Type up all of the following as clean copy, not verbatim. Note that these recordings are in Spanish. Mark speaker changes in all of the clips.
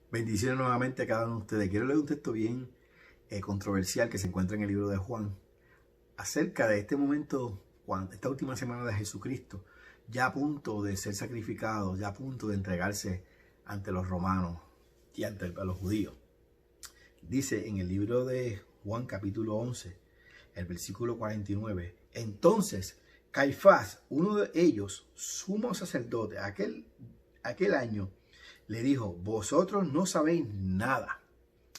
Speaker 1: Bendiciones nuevamente a cada uno de ustedes. Quiero leer un texto bien controversial que se encuentra en el libro de Juan acerca de este momento, esta última semana de Jesucristo, ya a punto de ser sacrificado, ya a punto de entregarse ante los romanos y ante los judíos. Dice en el libro de Juan capítulo 11, el versículo 49, entonces Caifás, uno de ellos, sumo sacerdote, aquel año, le dijo, vosotros no sabéis nada.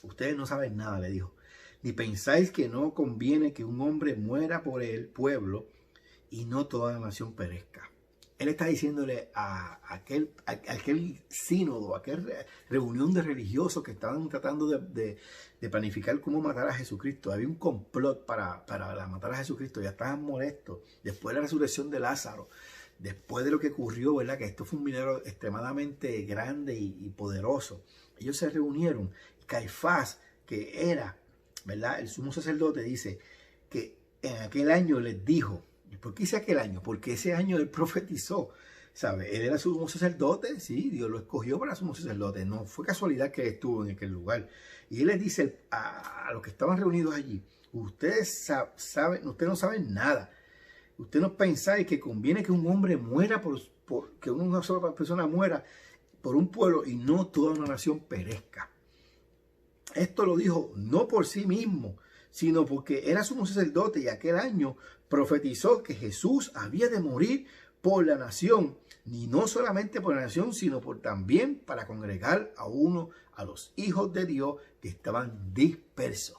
Speaker 1: Ustedes no saben nada, le dijo. Ni pensáis que no conviene que un hombre muera por el pueblo y no toda la nación perezca. Él está diciéndole a aquel sínodo, a aquella reunión de religiosos que estaban tratando de planificar cómo matar a Jesucristo. Había un complot para matar a Jesucristo. Ya estaban molestos. Después de la resurrección de Lázaro, después de lo que ocurrió, ¿verdad? Que esto fue un milagro extremadamente grande y poderoso. Ellos se reunieron. Caifás, que era, ¿verdad?, el sumo sacerdote, dice que en aquel año les dijo, ¿por qué dice aquel año? Porque ese año él profetizó, ¿sabe? Él era sumo sacerdote, sí, Dios lo escogió para sumo sacerdote. No fue casualidad que estuvo en aquel lugar. Y él les dice a los que estaban reunidos allí, ustedes no saben nada. Ustedes no pensáis que conviene que un hombre muera que una sola persona muera por un pueblo y no toda una nación perezca. Esto lo dijo no por sí mismo, sino porque era sumo sacerdote y aquel año profetizó que Jesús había de morir por la nación, y no solamente por la nación, sino también para congregar a los hijos de Dios que estaban dispersos.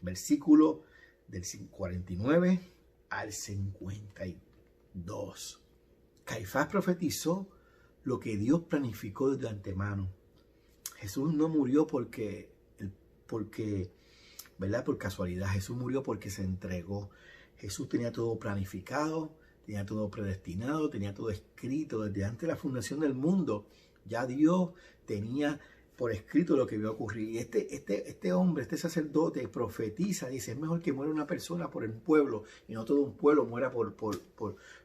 Speaker 1: Versículo del 49 al 52. Caifás profetizó lo que Dios planificó desde antemano. Jesús no murió porque, ¿verdad?, por casualidad. Jesús murió porque se entregó. Jesús tenía todo planificado, tenía todo predestinado, tenía todo escrito desde antes de la fundación del mundo. Ya Dios tenía por escrito lo que iba a ocurrir. Y este hombre, este sacerdote, profetiza, dice, es mejor que muera una persona por el pueblo y no todo un pueblo muera por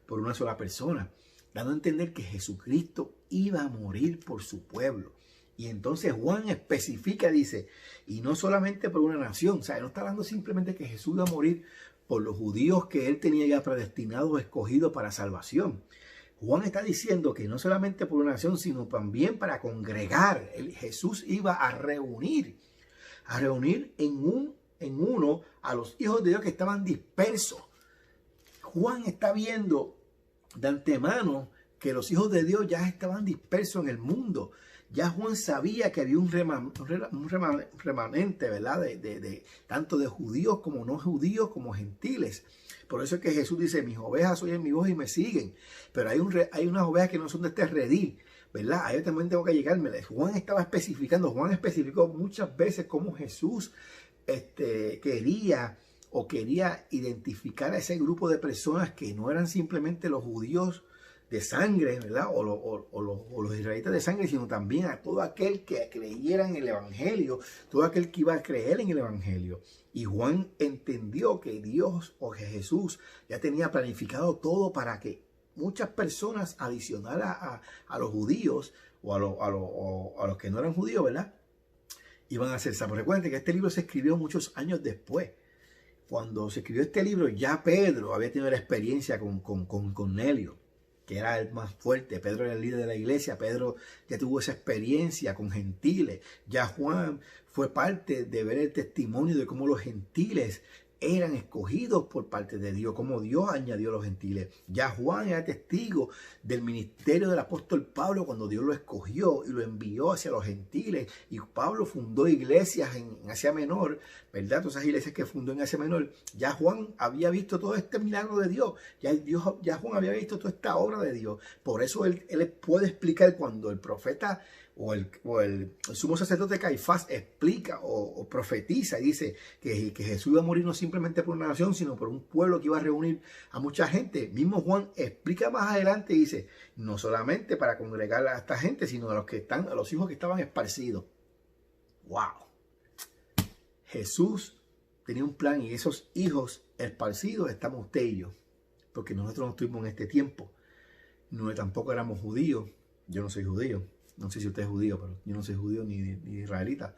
Speaker 1: una sola persona, dando a entender que Jesucristo iba a morir por su pueblo. Y entonces Juan especifica, dice, y no solamente por una nación, o sea, no está hablando simplemente que Jesús iba a morir por los judíos que él tenía ya predestinados o escogidos para salvación. Juan está diciendo que no solamente por una nación, sino también para congregar. Jesús iba a reunir en uno a los hijos de Dios que estaban dispersos. Juan está viendo de antemano que los hijos de Dios ya estaban dispersos en el mundo. Ya Juan sabía que había un remanente, ¿verdad? Tanto de judíos como no judíos como gentiles. Por eso es que Jesús dice, mis ovejas oyen mi voz y me siguen. Pero hay unas ovejas que no son de este redil, ¿verdad? A ellos también tengo que llegármeles. Juan especificó muchas veces cómo Jesús quería identificar a ese grupo de personas que no eran simplemente los judíos de sangre, ¿verdad? O los israelitas de sangre, sino también a todo aquel que creyera en el evangelio, todo aquel que iba a creer en el evangelio. Y Juan entendió que Dios o que Jesús ya tenía planificado todo para que muchas personas adicionales a los judíos o a los que no eran judíos, ¿verdad?, iban a ser salvos. Recuerden que este libro se escribió muchos años después. Cuando se escribió este libro, ya Pedro había tenido la experiencia con Cornelio, que era el más fuerte. Pedro era el líder de la iglesia. Pedro ya tuvo esa experiencia con gentiles. Ya Juan fue parte de ver el testimonio de cómo los gentiles eran escogidos por parte de Dios, cómo Dios añadió a los gentiles. Ya Juan era testigo del ministerio del apóstol Pablo cuando Dios lo escogió y lo envió hacia los gentiles. Y Pablo fundó iglesias en Asia Menor, ¿verdad? Todas esas iglesias que fundó en Asia Menor. Ya Juan había visto todo este milagro de Dios. Ya Juan había visto toda esta obra de Dios. Por eso él puede explicar cuando el profeta o el sumo sacerdote Caifás explica o profetiza y dice que Jesús iba a morir no simplemente por una nación, sino por un pueblo que iba a reunir a mucha gente. Mismo Juan explica más adelante y dice, no solamente para congregar a esta gente, sino a los hijos que estaban esparcidos. ¡Wow! Jesús tenía un plan y esos hijos esparcidos estamos usted y yo, porque nosotros no estuvimos en este tiempo. No, tampoco éramos judíos. Yo no soy judío. No sé si usted es judío, pero yo no soy judío ni israelita.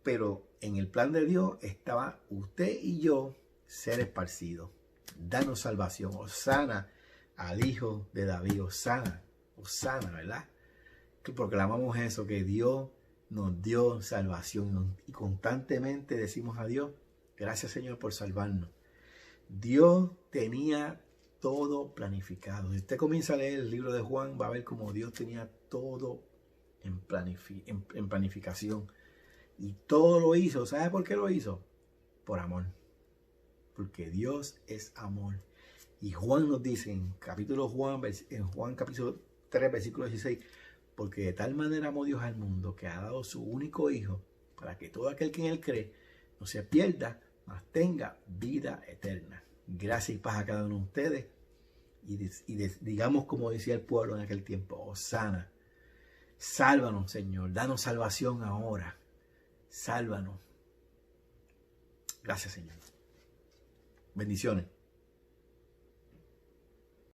Speaker 1: Pero en el plan de Dios estaba usted y yo ser esparcidos. Danos salvación. Hosana al Hijo de David. Hosana, ¿verdad? Que proclamamos eso, que Dios nos dio salvación. Y constantemente decimos a Dios, gracias Señor por salvarnos. Dios tenía todo planificado. Si usted comienza a leer el libro de Juan, va a ver cómo Dios tenía todo en planificación. Y todo lo hizo. ¿Sabe por qué lo hizo? Por amor. Porque Dios es amor. Y Juan nos dice en Juan capítulo 3, versículo 16, porque de tal manera amó Dios al mundo que ha dado su único Hijo, para que todo aquel que en él cree no se pierda, mas tenga vida eterna. Gracias y paz a cada uno de ustedes. Y digamos como decía el pueblo en aquel tiempo, Hosana, sálvanos Señor, danos salvación ahora. Sálvanos. Gracias, Señor. Bendiciones.